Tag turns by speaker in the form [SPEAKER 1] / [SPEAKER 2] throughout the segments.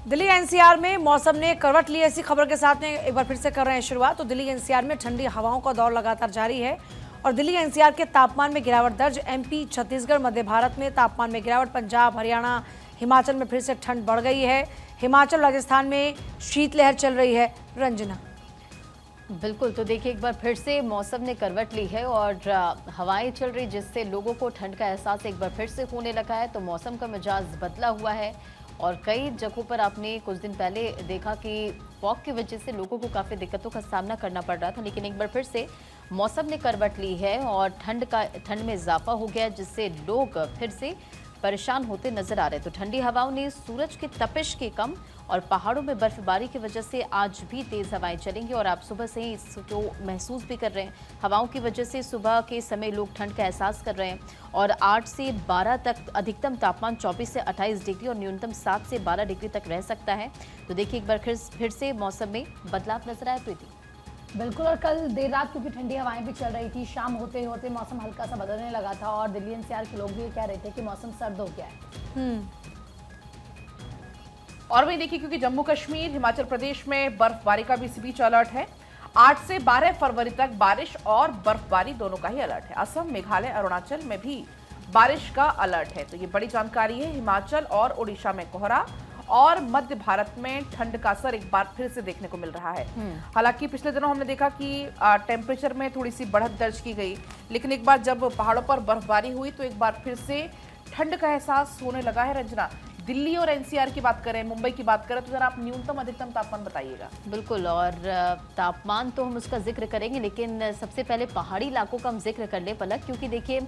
[SPEAKER 1] Delhi NCR में मौसम ने करवट ली, ऐसी खबर के साथ में एक बार फिर से कर रहे हैं शुरुआत। तो दिल्ली एनसीआर में ठंडी हवाओं का दौर लगातार जारी है और दिल्ली एनसीआर के तापमान में गिरावट दर्ज। एमपी, छत्तीसगढ़, मध्य भारत में तापमान में गिरावट। पंजाब, हरियाणा, हिमाचल में फिर से ठंड बढ़ गई है। हिमाचल, राजस्थान में शीतलहर चल रही है। रंजना,
[SPEAKER 2] बिल्कुल, तो देखिए एक बार फिर से मौसम ने करवट ली है और हवाएं चल रही, जिससे लोगों को ठंड का एहसास एक बार फिर से होने लगा है। तो मौसम का मिजाज बदला हुआ है और कई जगहों पर आपने कुछ दिन पहले देखा कि फॉग की वजह से लोगों को काफ़ी दिक्कतों का सामना करना पड़ रहा था, लेकिन एक बार फिर से मौसम ने करवट ली है और ठंड में इजाफा हो गया, जिससे लोग फिर से परेशान होते नजर आ रहे। तो ठंडी हवाओं ने सूरज की तपिश के कम और पहाड़ों में बर्फबारी की वजह से आज भी तेज हवाएं चलेंगी और आप सुबह से ही इसको महसूस भी कर रहे हैं। हवाओं की वजह से सुबह के समय लोग ठंड का एहसास कर रहे हैं और 8 से 12 तक अधिकतम तापमान 24 से 28 डिग्री और न्यूनतम 7 से 12 डिग्री तक रह सकता है। तो देखिए एक बार फिर से मौसम में बदलाव नजर आया। प्रीति,
[SPEAKER 3] बिल्कुल, और कल देर रात क्योंकि ठंडी हवाएं भी चल रही थी, शाम होते होते मौसम हल्का सा बदलने लगा था और दिल्ली एनसीआर के लोग भी ये कह रहे थे कि मौसम सर्द हो गया है।
[SPEAKER 4] और वही देखिए, क्योंकि जम्मू कश्मीर, हिमाचल प्रदेश में बर्फबारी का भी इसी बीच अलर्ट है। 8 से 12 फरवरी तक बारिश और बर्फबारी दोनों का ही अलर्ट है। असम, मेघालय, अरुणाचल में भी बारिश का अलर्ट है। तो ये बड़ी जानकारी है। हिमाचल और उड़ीसा में कोहरा और मध्य भारत में ठंड का असर एक बार फिर से देखने को मिल रहा है। हालांकि पिछले दिनों हमने देखा कि टेम्परेचर में थोड़ी सी बढ़त दर्ज की गई, लेकिन एक बार जब पहाड़ों पर बर्फबारी हुई तो एक बार फिर से ठंड का एहसास होने लगा है। रंजना, दिल्ली और एनसीआर की बात करें, मुंबई की बात करें, तो जरा आप न्यूनतम अधिकतम तापमान बताइएगा।
[SPEAKER 2] बिल्कुल, और तापमान तो हम उसका जिक्र करेंगे, लेकिन सबसे पहले पहाड़ी इलाकों का हम जिक्र कर ले पलक, क्योंकि देखिए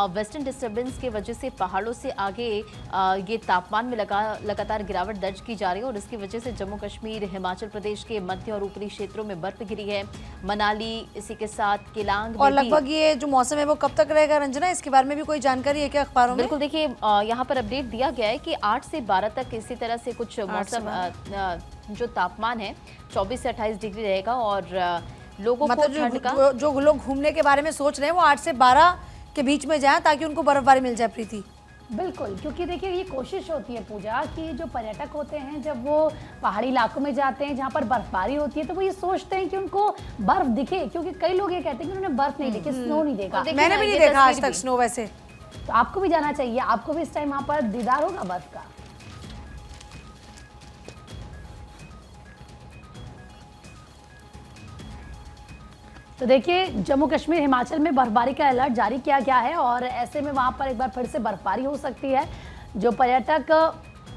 [SPEAKER 2] वेस्टर्न डिस्टर्बेंस की वजह से पहाड़ों से आगे ये तापमान में लगातार गिरावट दर्ज की जा रही है और इसकी वजह से जम्मू कश्मीर, हिमाचल प्रदेश के मध्य और ऊपरी क्षेत्रों में बर्फ गिरी है। मनाली, इसी के साथ केलांग
[SPEAKER 1] और लगभग ये जो मौसम है वो कब तक रहेगा रंजना, इसके बारे में भी कोई जानकारी है क्या अखबारों में?
[SPEAKER 2] बिल्कुल, देखिए यहाँ पर अपडेट दिया गया है कि 8 से 12 तक इसी तरह से कुछ मौसम जो तापमान है 24 से 28 डिग्री रहेगा और लोगों को ठंड का
[SPEAKER 1] जो लोग घूमने के बारे में सोच रहे हैं वो 8 से 12 के बीच में जाएं ताकि उनको बर्फबारी मिल जाए। प्रीति,
[SPEAKER 3] बिल्कुल, क्योंकि देखिए ये कोशिश होती है पूजा कि जो पर्यटक होते हैं जब वो पहाड़ी इलाकों में जाते हैं जहाँ पर बर्फबारी होती है तो वो ये सोचते हैं कि उनको बर्फ दिखे, क्योंकि कई लोग ये कहते हैं कि उन्होंने बर्फ नहीं देखी, स्नो नहीं देखा।
[SPEAKER 1] मैंने भी नहीं देखा आज तक स्नो। वैसे
[SPEAKER 3] तो आपको भी जाना चाहिए, आपको भी इस टाइम वहाँ पर दीदार होगा बर्फ का। तो देखिए जम्मू कश्मीर, हिमाचल में बर्फबारी का अलर्ट जारी किया गया है और ऐसे में वहाँ पर एक बार फिर से बर्फबारी हो सकती है। जो पर्यटक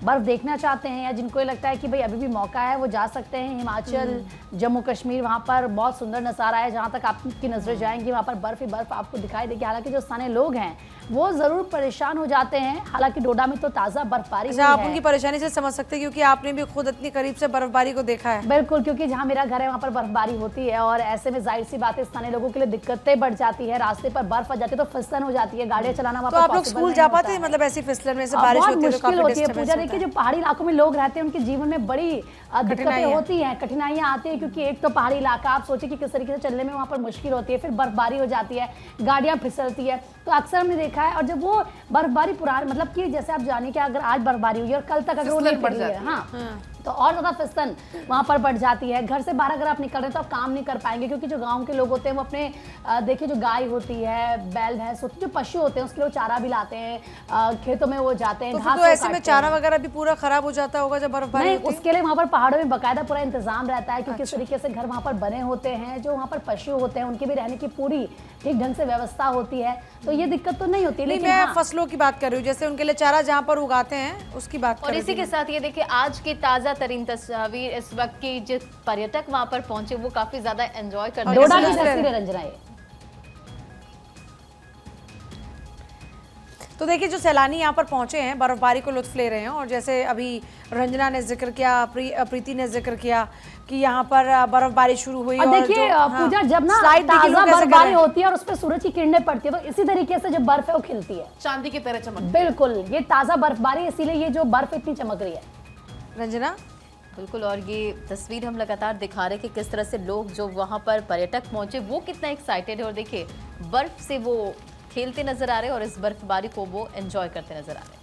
[SPEAKER 3] बर्फ देखना चाहते हैं या जिनको ये लगता है कि भाई अभी भी मौका है, वो जा सकते हैं। हिमाचल, जम्मू कश्मीर, वहाँ पर बहुत सुंदर नज़ारा है। जहाँ तक आपकी नजरें जाएंगी वहाँ पर बर्फ ही बर्फ आपको दिखाई देगी। हालांकि जो स्थानीय लोग हैं वो जरूर परेशान हो जाते हैं। हालांकि डोडा में तो ताज़ा बर्फबारी हुई है।
[SPEAKER 1] आप उनकी परेशानी से समझ सकते हैं क्योंकि आपने भी खुद इतनी करीब से बर्फबारी को देखा है।
[SPEAKER 3] बिल्कुल, क्योंकि जहाँ मेरा घर है वहाँ पर बर्फबारी होती है और ऐसे में जाहिर सी बात है स्थानीय लोगों के लिए दिक्कतें बढ़ जाती है। रास्ते पर बर्फ आ जाती है तो फिसलन हो जाती है, गाड़ियाँ चलाना वहाँ
[SPEAKER 1] पर। तो आप लोग स्कूल जा पाते हैं मतलब ऐसी फिसलन में से बारिश होती है तो काफी
[SPEAKER 3] मुश्किल होती है पूजा। देखिए जो पहाड़ी इलाकों में लोग रहते हैं उनके जीवन में बड़ी दिक्कतें होती हैं, कठिनाइयाँ आती है, क्योंकि एक तो पहाड़ी इलाका, आप सोचिए कि किस तरीके से चलने में वहाँ पर मुश्किल होती है, फिर बर्फबारी हो जाती है, गाड़ियाँ फिसलती है। तो अक्सर हमने देखा है और जब वो बर्फबारी पुरानी, मतलब कि जैसे आप जानिए कि अगर आज बर्फबारी हुई और कल तक अगर वो नहीं पड़ रही है, हाँ, तो और ज़्यादा फिसलन वहाँ पर बढ़ जाती है। घर से बाहर अगर आप निकल रहे हैं तो आप काम नहीं कर पाएंगे, क्योंकि जो गांव के लोग होते हैं वो अपने देखिए जो गाय होती है, बैल भैंस होती है, जो पशु होते हैं उसके लिए चारा भी लाते हैं, खेतों में वो जाते हैं।
[SPEAKER 1] तो ऐसे में चारा वगैरह भी पूरा खराब हो जाता होगा जब बर्फबारी होती है?
[SPEAKER 3] उसके लिए वहाँ पर पहाड़ों में बाकायदा पूरा इंतजाम रहता है, क्योंकि इस तरीके से घर वहाँ पर बने होते हैं। जो वहाँ पर पशु होते हैं उनके भी रहने की पूरी ठीक ढंग से व्यवस्था होती है, तो ये दिक्कत तो नहीं होती।
[SPEAKER 1] लेकिन मैं फसलों की बात कर रही हूँ, जैसे उनके लिए चारा जहाँ पर उगाते हैं उसकी बात।
[SPEAKER 2] और इसी के साथ ये देखिए आज की ताजा तरीन तस्वीर इस वक्त की, जो पर्यटक वहां पर पहुंचे वो काफी ज्यादा एंजॉय कर रहे हैं।
[SPEAKER 3] रंजना,
[SPEAKER 1] तो देखिए जो सैलानी यहाँ पर पहुंचे हैं बर्फबारी को लुत्फ ले रहे हैं और जैसे अभी रंजना ने जिक्र किया, प्रीति ने जिक्र किया कि यहाँ पर बर्फबारी शुरू हुई।
[SPEAKER 3] और देखिए पूजा, जब ना ताजा बर्फबारी होती है और उस पर सूरज की किरणें पड़ती है तो इसी तरीके से जो बर्फ है वो खिलती है,
[SPEAKER 4] चांदी की तरह चमक।
[SPEAKER 3] बिल्कुल, ये ताजा बर्फबारी, इसीलिए ये जो बर्फ इतनी चमक रही है।
[SPEAKER 1] रंजना,
[SPEAKER 2] बिल्कुल, और ये तस्वीर हम लगातार दिखा रहे हैं कि किस तरह से लोग जो वहां पर पर्यटक पहुंचे वो कितना एक्साइटेड है और देखिए बर्फ से वो खेलते नजर आ रहे हैं और इस बर्फबारी को वो एंजॉय करते नजर आ रहे हैं।